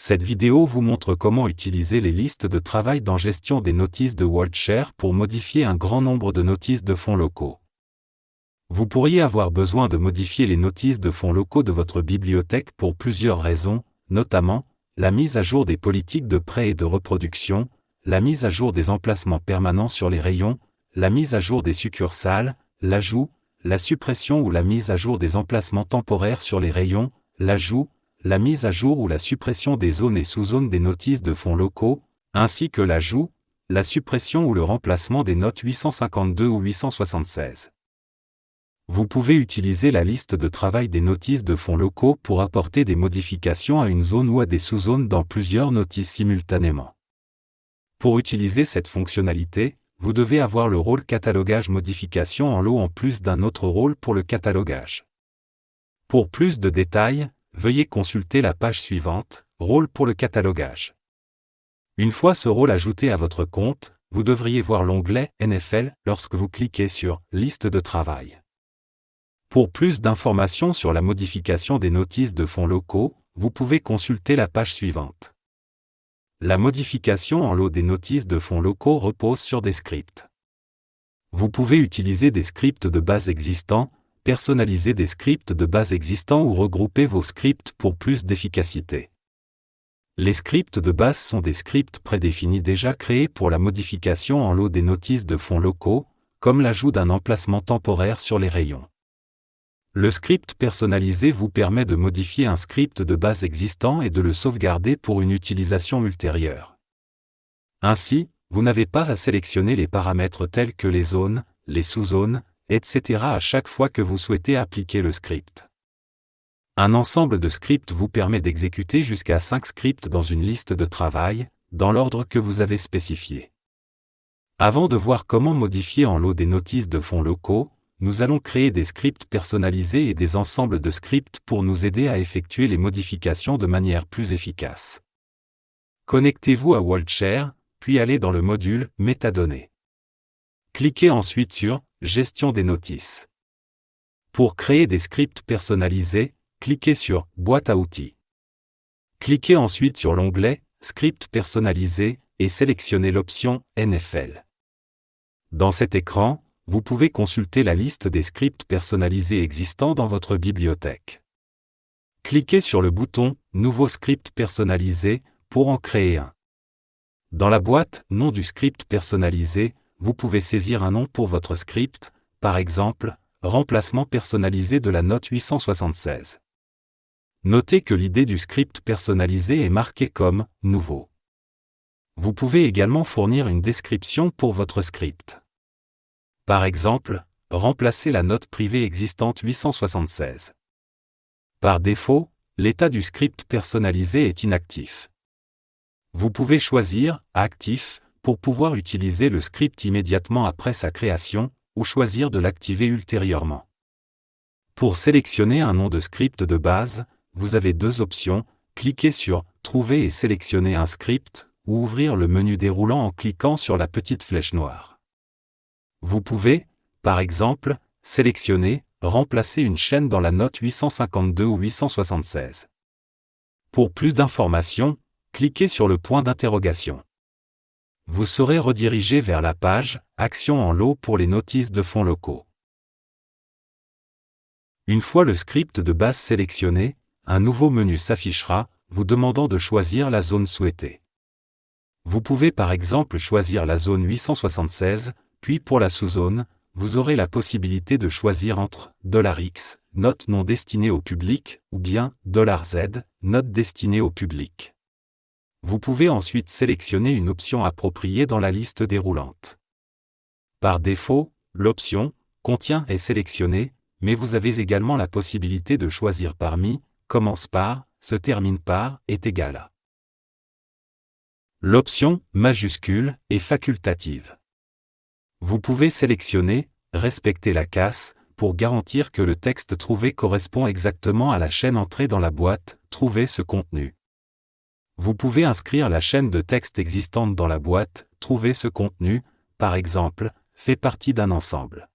Cette vidéo vous montre comment utiliser les listes de travail dans Gestion des notices de WorldShare pour modifier un grand nombre de notices de fonds locaux. Vous pourriez avoir besoin de modifier les notices de fonds locaux de votre bibliothèque pour plusieurs raisons, notamment la mise à jour des politiques de prêt et de reproduction, la mise à jour des emplacements permanents sur les rayons, la mise à jour des succursales, l'ajout, la suppression ou la mise à jour des emplacements temporaires sur les rayons, l'ajout, la mise à jour ou la suppression des zones et sous-zones des notices de fonds locaux, ainsi que l'ajout, la suppression ou le remplacement des notes 852 ou 876. Vous pouvez utiliser la liste de travail des notices de fonds locaux pour apporter des modifications à une zone ou à des sous-zones dans plusieurs notices simultanément. Pour utiliser cette fonctionnalité, vous devez avoir le rôle Catalogage Modification en lot en plus d'un autre rôle pour le catalogage. Pour plus de détails, veuillez consulter la page suivante, Rôle pour le catalogage. Une fois ce rôle ajouté à votre compte, vous devriez voir l'onglet NFL lorsque vous cliquez sur Liste de travail. Pour plus d'informations sur la modification des notices de fonds locaux, vous pouvez consulter la page suivante. La modification en lot des notices de fonds locaux repose sur des scripts. Vous pouvez utiliser des scripts de base existants, personnaliser des scripts de base existants ou regrouper vos scripts pour plus d'efficacité. Les scripts de base sont des scripts prédéfinis déjà créés pour la modification en lot des notices de fonds locaux, comme l'ajout d'un emplacement temporaire sur les rayons. Le script personnalisé vous permet de modifier un script de base existant et de le sauvegarder pour une utilisation ultérieure. Ainsi, vous n'avez pas à sélectionner les paramètres tels que les zones, les sous-zones, etc. à chaque fois que vous souhaitez appliquer le script. Un ensemble de scripts vous permet d'exécuter jusqu'à 5 scripts dans une liste de travail, dans l'ordre que vous avez spécifié. Avant de voir comment modifier en lot des notices de fonds locaux, nous allons créer des scripts personnalisés et des ensembles de scripts pour nous aider à effectuer les modifications de manière plus efficace. Connectez-vous à WorldShare, puis allez dans le module Métadonnées. Cliquez ensuite sur Gestion des notices. Pour créer des scripts personnalisés, cliquez sur Boîte à outils. Cliquez ensuite sur l'onglet Scripts personnalisés et sélectionnez l'option NFL. Dans cet écran, vous pouvez consulter la liste des scripts personnalisés existants dans votre bibliothèque. Cliquez sur le bouton Nouveau script personnalisé pour en créer un. Dans la boîte Nom du script personnalisé, vous pouvez saisir un nom pour votre script, par exemple, Remplacement personnalisé de la note 876. Notez que l'idée du script personnalisé est marquée comme Nouveau. Vous pouvez également fournir une description pour votre script. Par exemple, remplacer la note privée existante 876. Par défaut, l'état du script personnalisé est inactif. Vous pouvez choisir « Actif » pour pouvoir utiliser le script immédiatement après sa création, ou choisir de l'activer ultérieurement. Pour sélectionner un nom de script de base, vous avez deux options, cliquez sur « Trouver et sélectionner un script » ou ouvrir le menu déroulant en cliquant sur la petite flèche noire. Vous pouvez, par exemple, sélectionner « Remplacer une chaîne dans la note 852 ou 876 ». Pour plus d'informations, cliquez sur le point d'interrogation. Vous serez redirigé vers la page « Actions en lot pour les notices de fonds locaux ». Une fois le script de base sélectionné, un nouveau menu s'affichera, vous demandant de choisir la zone souhaitée. Vous pouvez par exemple choisir la zone 876, puis pour la sous-zone, vous aurez la possibilité de choisir entre $X, note non destinée au public, ou bien $Z, note destinée au public. Vous pouvez ensuite sélectionner une option appropriée dans la liste déroulante. Par défaut, l'option « Contient » est sélectionnée, mais vous avez également la possibilité de choisir parmi « Commence par »,« Se termine par » est égal à. L'option « Majuscule » est facultative. Vous pouvez sélectionner « Respecter la casse » pour garantir que le texte trouvé correspond exactement à la chaîne entrée dans la boîte « Trouver ce contenu ». Vous pouvez inscrire la chaîne de texte existante dans la boîte « Trouver ce contenu », par exemple, fait partie d'un ensemble.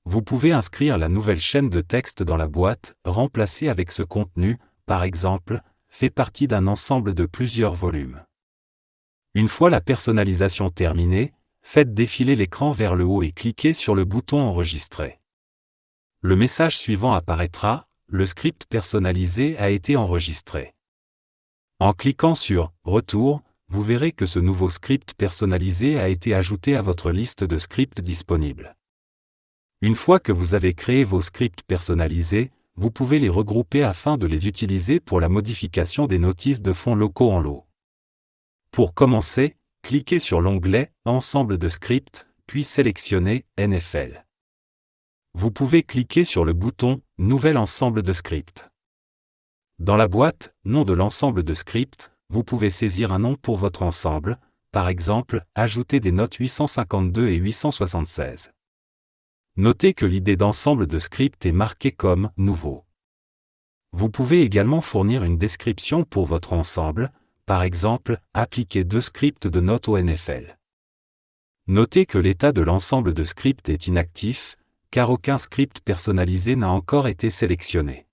Vous pouvez inscrire la nouvelle chaîne de texte dans la boîte « Remplacer avec ce contenu », par exemple, fait partie d'un ensemble de plusieurs volumes. Une fois la personnalisation terminée, faites défiler l'écran vers le haut et cliquez sur le bouton Enregistrer. Le message suivant apparaîtra, le script personnalisé a été enregistré. En cliquant sur Retour, vous verrez que ce nouveau script personnalisé a été ajouté à votre liste de scripts disponibles. Une fois que vous avez créé vos scripts personnalisés, vous pouvez les regrouper afin de les utiliser pour la modification des notices de fonds locaux en lot. Pour commencer, cliquez sur l'onglet Ensemble de scripts, puis sélectionnez NFL. Vous pouvez cliquer sur le bouton Nouvel ensemble de scripts. Dans la boîte Nom de l'ensemble de scripts, vous pouvez saisir un nom pour votre ensemble, par exemple, ajouter des notes 852 et 876. Notez que l'idée d'ensemble de script est marquée comme Nouveau. Vous pouvez également fournir une description pour votre ensemble, par exemple, appliquer 2 scripts de notes au NFL. Notez que l'état de l'ensemble de scripts est inactif, car aucun script personnalisé n'a encore été sélectionné.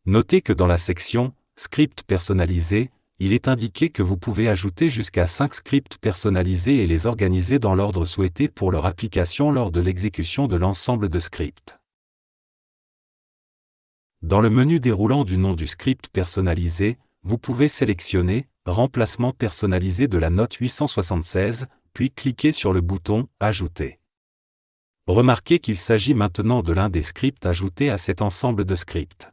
Notez que dans la section « Script personnalisé », il est indiqué que vous pouvez ajouter jusqu'à 5 scripts personnalisés et les organiser dans l'ordre souhaité pour leur application lors de l'exécution de l'ensemble de scripts. Dans le menu déroulant du nom du script personnalisé, vous pouvez sélectionner « Remplacement personnalisé de la note 876 », puis cliquer sur le bouton « Ajouter ». Remarquez qu'il s'agit maintenant de l'un des scripts ajoutés à cet ensemble de scripts.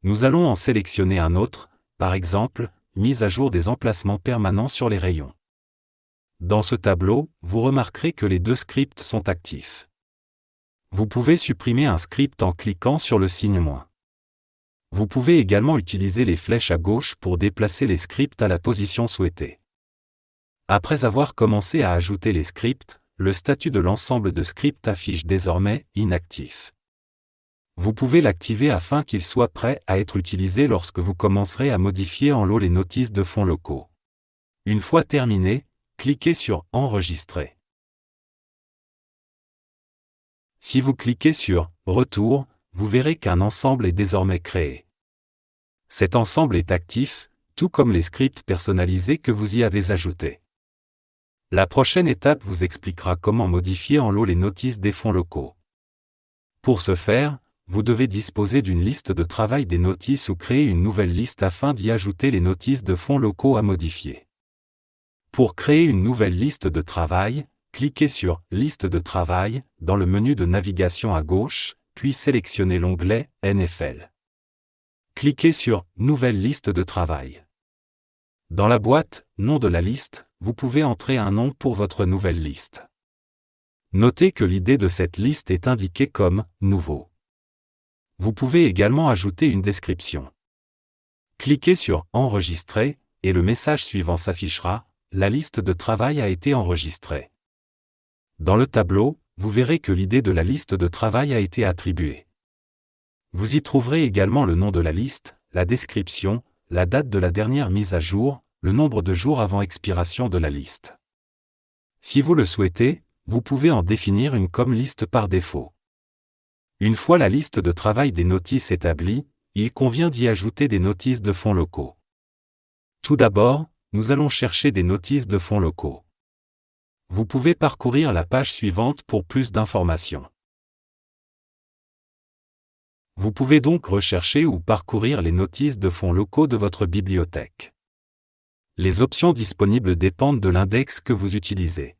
Nous allons en sélectionner un autre, par exemple, mise à jour des emplacements permanents sur les rayons. Dans ce tableau, vous remarquerez que les 2 scripts sont actifs. Vous pouvez supprimer un script en cliquant sur le signe moins. Vous pouvez également utiliser les flèches à gauche pour déplacer les scripts à la position souhaitée. Après avoir commencé à ajouter les scripts, le statut de l'ensemble de scripts affiche désormais « inactif ». Vous pouvez l'activer afin qu'il soit prêt à être utilisé lorsque vous commencerez à modifier en lot les notices de fonds locaux. Une fois terminé, cliquez sur « Enregistrer ». Si vous cliquez sur « Retour », vous verrez qu'un ensemble est désormais créé. Cet ensemble est actif, tout comme les scripts personnalisés que vous y avez ajoutés. La prochaine étape vous expliquera comment modifier en lot les notices des fonds locaux. Pour ce faire, vous devez disposer d'une liste de travail des notices ou créer une nouvelle liste afin d'y ajouter les notices de fonds locaux à modifier. Pour créer une nouvelle liste de travail, cliquez sur « Liste de travail » dans le menu de navigation à gauche, puis sélectionnez l'onglet « NFL ». Cliquez sur « Nouvelle liste de travail ». Dans la boîte « Nom de la liste », vous pouvez entrer un nom pour votre nouvelle liste. Notez que l'idée de cette liste est indiquée comme « Nouveau ». Vous pouvez également ajouter une description. Cliquez sur « Enregistrer » et le message suivant s'affichera « La liste de travail a été enregistrée ». Dans le tableau, vous verrez que l'idée de la liste de travail a été attribuée. Vous y trouverez également le nom de la liste, la description, la date de la dernière mise à jour, le nombre de jours avant expiration de la liste. Si vous le souhaitez, vous pouvez en définir une comme liste par défaut. Une fois la liste de travail des notices établie, il convient d'y ajouter des notices de fonds locaux. Tout d'abord, nous allons chercher des notices de fonds locaux. Vous pouvez parcourir la page suivante pour plus d'informations. Vous pouvez donc rechercher ou parcourir les notices de fonds locaux de votre bibliothèque. Les options disponibles dépendent de l'index que vous utilisez.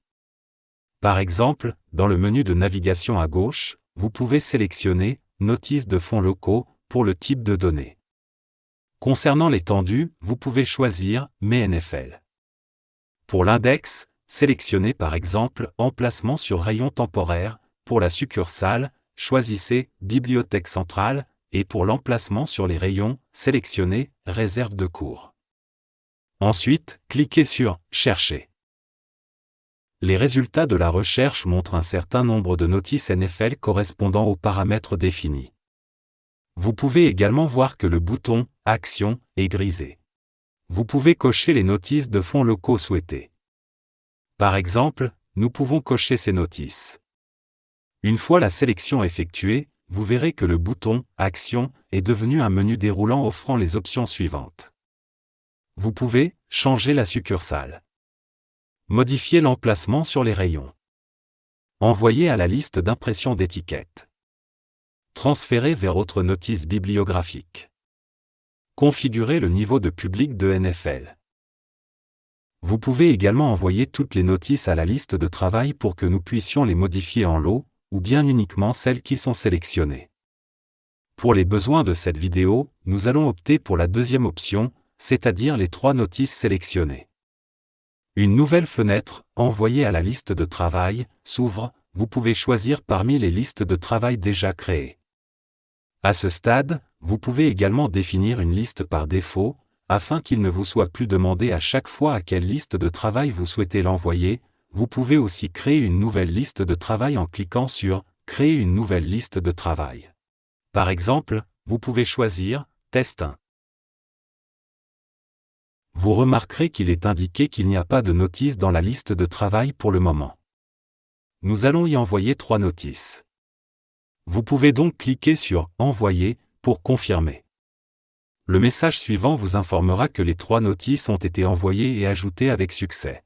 Par exemple, dans le menu de navigation à gauche, vous pouvez sélectionner « Notices de fonds locaux » pour le type de données. Concernant l'étendue, vous pouvez choisir « Mais NFL ». Pour l'index, sélectionnez par exemple « Emplacement sur rayon temporaire », pour la succursale, choisissez « Bibliothèque centrale » et pour l'emplacement sur les rayons, sélectionnez « Réserve de cours ». Ensuite, cliquez sur « Chercher ». Les résultats de la recherche montrent un certain nombre de notices NFL correspondant aux paramètres définis. Vous pouvez également voir que le bouton « Action » est grisé. Vous pouvez cocher les notices de fonds locaux souhaitées. Par exemple, nous pouvons cocher ces notices. Une fois la sélection effectuée, vous verrez que le bouton « Action » est devenu un menu déroulant offrant les options suivantes. Vous pouvez changer la succursale, modifier l'emplacement sur les rayons, envoyer à la liste d'impression d'étiquettes, transférer vers autre notice bibliographique, configurer le niveau de public de NFL. Vous pouvez également envoyer toutes les notices à la liste de travail pour que nous puissions les modifier en lot, ou bien uniquement celles qui sont sélectionnées. Pour les besoins de cette vidéo, nous allons opter pour la deuxième option, c'est-à-dire les 3 notices sélectionnées. Une nouvelle fenêtre, envoyée à la liste de travail, s'ouvre, vous pouvez choisir parmi les listes de travail déjà créées. À ce stade, vous pouvez également définir une liste par défaut, afin qu'il ne vous soit plus demandé à chaque fois à quelle liste de travail vous souhaitez l'envoyer. Vous pouvez aussi créer une nouvelle liste de travail en cliquant sur « Créer une nouvelle liste de travail ». Par exemple, vous pouvez choisir « Test 1 ». Vous remarquerez qu'il est indiqué qu'il n'y a pas de notice dans la liste de travail pour le moment. Nous allons y envoyer 3 notices. Vous pouvez donc cliquer sur « Envoyer » pour confirmer. Le message suivant vous informera que les 3 notices ont été envoyées et ajoutées avec succès.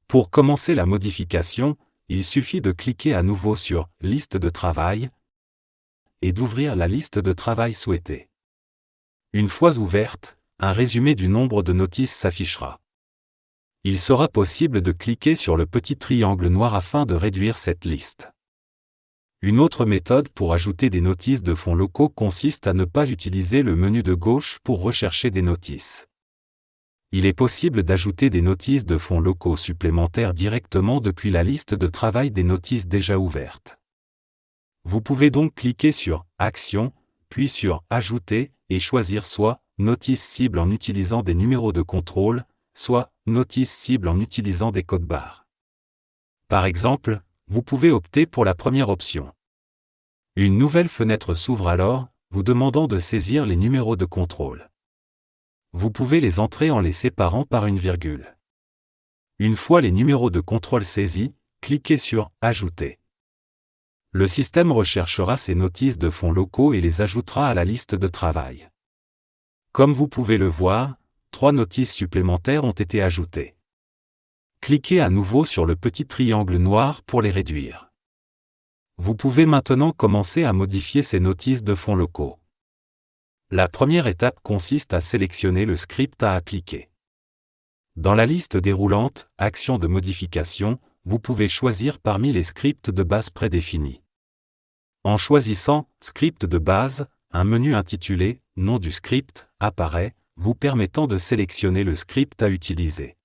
Pour commencer la modification, il suffit de cliquer à nouveau sur « Liste de travail » et d'ouvrir la liste de travail souhaitée. Une fois ouverte, un résumé du nombre de notices s'affichera. Il sera possible de cliquer sur le petit triangle noir afin de réduire cette liste. Une autre méthode pour ajouter des notices de fonds locaux consiste à ne pas utiliser le menu de gauche pour rechercher des notices. Il est possible d'ajouter des notices de fonds locaux supplémentaires directement depuis la liste de travail des notices déjà ouvertes. Vous pouvez donc cliquer sur « Action », puis sur « Ajouter » et choisir soit « Notice cible en utilisant des numéros de contrôle », soit « Notice cible en utilisant des codes barres ». Par exemple, vous pouvez opter pour la première option. Une nouvelle fenêtre s'ouvre alors, vous demandant de saisir les numéros de contrôle. Vous pouvez les entrer en les séparant par une virgule. Une fois les numéros de contrôle saisis, cliquez sur « Ajouter ». Le système recherchera ces notices de fonds locaux et les ajoutera à la liste de travail. Comme vous pouvez le voir, 3 notices supplémentaires ont été ajoutées. Cliquez à nouveau sur le petit triangle noir pour les réduire. Vous pouvez maintenant commencer à modifier ces notices de fonds locaux. La première étape consiste à sélectionner le script à appliquer. Dans la liste déroulante « Actions de modification », vous pouvez choisir parmi les scripts de base prédéfinis. En choisissant « Script de base », un menu intitulé « Nom du script » apparaît, vous permettant de sélectionner le script à utiliser.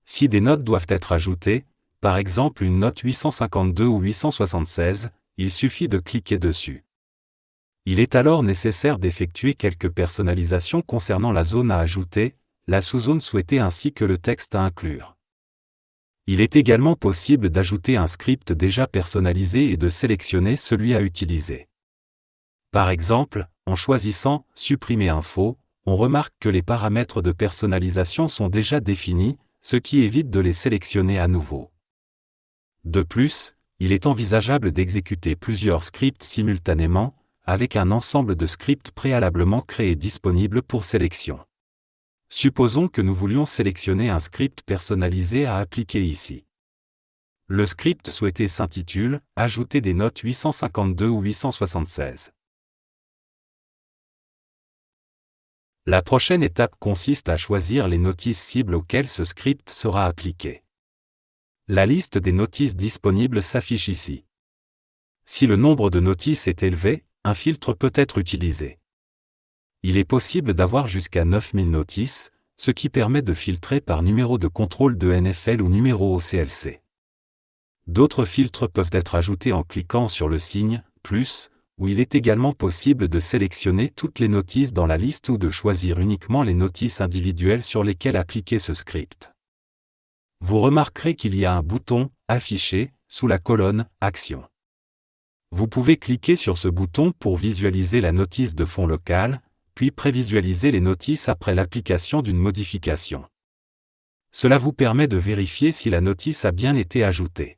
Si des notes doivent être ajoutées, par exemple une note 852 ou 876, il suffit de cliquer dessus. Il est alors nécessaire d'effectuer quelques personnalisations concernant la zone à ajouter, la sous-zone souhaitée ainsi que le texte à inclure. Il est également possible d'ajouter un script déjà personnalisé et de sélectionner celui à utiliser. Par exemple, en choisissant « Supprimer info », on remarque que les paramètres de personnalisation sont déjà définis, ce qui évite de les sélectionner à nouveau. De plus, il est envisageable d'exécuter plusieurs scripts simultanément, avec un ensemble de scripts préalablement créés disponibles pour sélection. Supposons que nous voulions sélectionner un script personnalisé à appliquer ici. Le script souhaité s'intitule « Ajouter des notes 852 ou 876 ». La prochaine étape consiste à choisir les notices cibles auxquelles ce script sera appliqué. La liste des notices disponibles s'affiche ici. Si le nombre de notices est élevé, un filtre peut être utilisé. Il est possible d'avoir jusqu'à 9000 notices, ce qui permet de filtrer par numéro de contrôle de NFL ou numéro OCLC. D'autres filtres peuvent être ajoutés en cliquant sur le signe « plus », où il est également possible de sélectionner toutes les notices dans la liste ou de choisir uniquement les notices individuelles sur lesquelles appliquer ce script. Vous remarquerez qu'il y a un bouton « Afficher » sous la colonne « Action ». Vous pouvez cliquer sur ce bouton pour visualiser la notice de fond local, puis prévisualiser les notices après l'application d'une modification. Cela vous permet de vérifier si la notice a bien été ajoutée.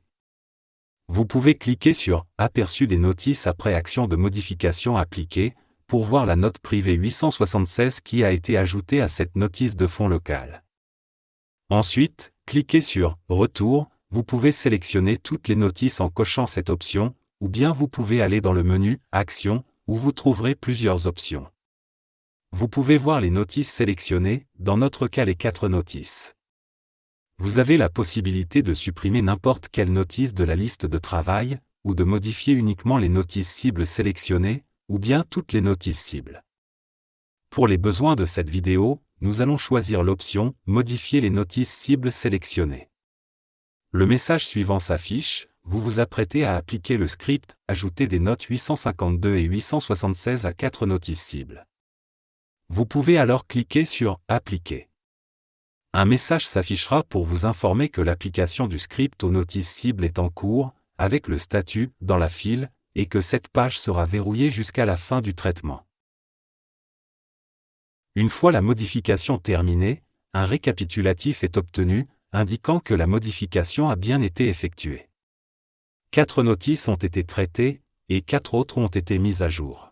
Vous pouvez cliquer sur « Aperçu des notices après action de modification appliquée » pour voir la note privée 876 qui a été ajoutée à cette notice de fond locale. Ensuite, cliquez sur « Retour », vous pouvez sélectionner toutes les notices en cochant cette option, ou bien vous pouvez aller dans le menu « Actions » où vous trouverez plusieurs options. Vous pouvez voir les notices sélectionnées, dans notre cas les 4 notices. Vous avez la possibilité de supprimer n'importe quelle notice de la liste de travail, ou de modifier uniquement les notices cibles sélectionnées, ou bien toutes les notices cibles. Pour les besoins de cette vidéo, nous allons choisir l'option « Modifier les notices cibles sélectionnées ». Le message suivant s'affiche, vous vous apprêtez à appliquer le script « Ajouter des notes 852 et 876 à 4 notices cibles ». Vous pouvez alors cliquer sur « Appliquer ». Un message s'affichera pour vous informer que l'application du script aux notices cibles est en cours, avec le statut « Dans la file » et que cette page sera verrouillée jusqu'à la fin du traitement. Une fois la modification terminée, un récapitulatif est obtenu, indiquant que la modification a bien été effectuée. 4 notices ont été traitées, et 4 autres ont été mises à jour.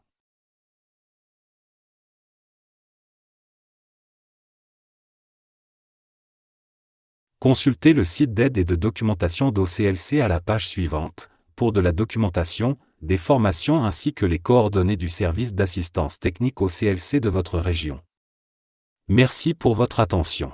Consultez le site d'aide et de documentation d'OCLC à la page suivante, pour de la documentation, des formations ainsi que les coordonnées du service d'assistance technique OCLC de votre région. Merci pour votre attention.